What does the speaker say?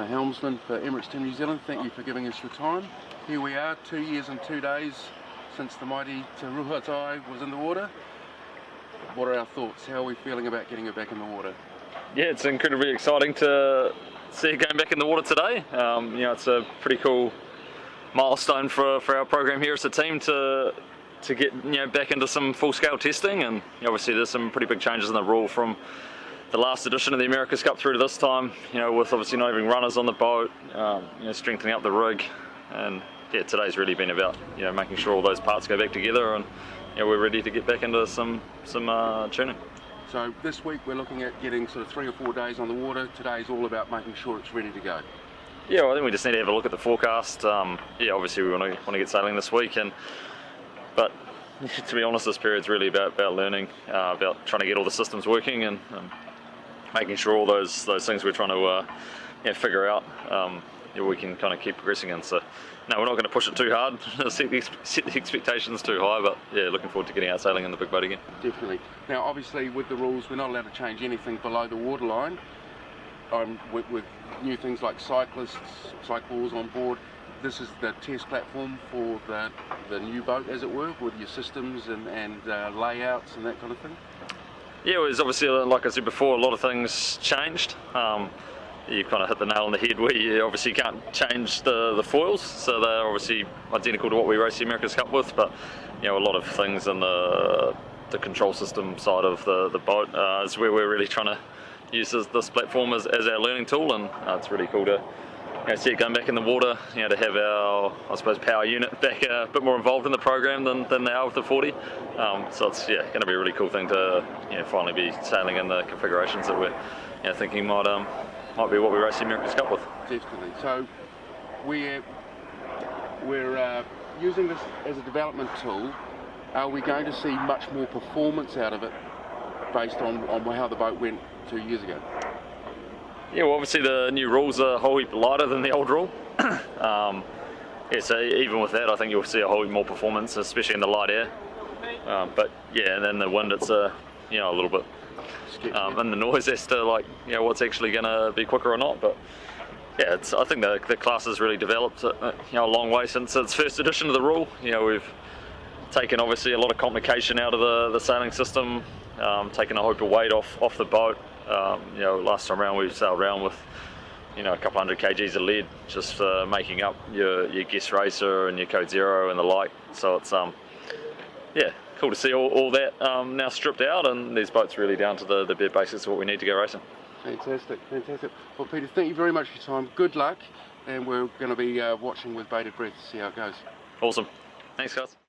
helmsman for Emirates Team New Zealand. Thank you for giving us your time. Here we are, 2 years and 2 days since the mighty Te Rehutai was in the water. What are our thoughts? How are we feeling about getting it back in the water? Yeah, it's incredibly exciting to see it going back in the water today. It's a pretty cool milestone for our program here as a team to get back into some full-scale testing, and obviously there's some pretty big changes in the rule from the last edition of the America's Cup through to this time, with obviously not having runners on the boat, strengthening up the rig, and yeah, today's really been about making sure all those parts go back together, and we're ready to get back into some tuning. So this week we're looking at getting sort of 3 or 4 days on the water. Today's all about making sure it's ready to go. Yeah, well, I think we just need to have a look at the forecast. Obviously we want to get sailing this week, but to be honest, this period's really about learning, about trying to get all the systems working, and making sure all those things we're trying to figure out, we can kind of keep progressing in. So no, we're not going to push it too hard, set the expectations too high, but yeah, looking forward to getting out sailing in the big boat again. Definitely. Now obviously with the rules we're not allowed to change anything below the waterline. With new things like cyclists, cycles on board, this is the test platform for the new boat, as it were, with your systems and layouts and that kind of thing. Yeah, it was obviously, like I said before, a lot of things changed. You kind of hit the nail on the head where you obviously can't change the foils, so they're obviously identical to what we race the America's Cup with, but a lot of things in the control system side of the boat is where we're really trying to use this platform as our learning tool, and it's really cool to see it going back in the water, to have our, I suppose, power unit back a bit more involved in the program than they are with the 40. So it's going to be a really cool thing to finally be sailing in the configurations that we're thinking might be what we race the America's Cup with. Definitely. So we're using this as a development tool. Are we going to see much more performance out of it based on how the boat went 2 years ago? Yeah, well, obviously the new rules are a whole heap lighter than the old rule. So even with that, I think you'll see a whole heap more performance, especially in the light air. But yeah, and then the wind, it's a little bit, and the noise as to what's actually going to be quicker or not. But yeah, I think the class has really developed a long way since its first edition of the rule. We've taken obviously a lot of complication out of the sailing system, taken a whole heap of weight off the boat. Last time around we sailed around with a couple hundred kgs of lead, just making up your guest racer and your code zero and the like. So it's cool to see all that now stripped out, and these boats really down to the bare basics of what we need to go racing. Fantastic, fantastic. Well, Peter, thank you very much for your time. Good luck, and we're going to be watching with bated breath to see how it goes. Awesome. Thanks, guys.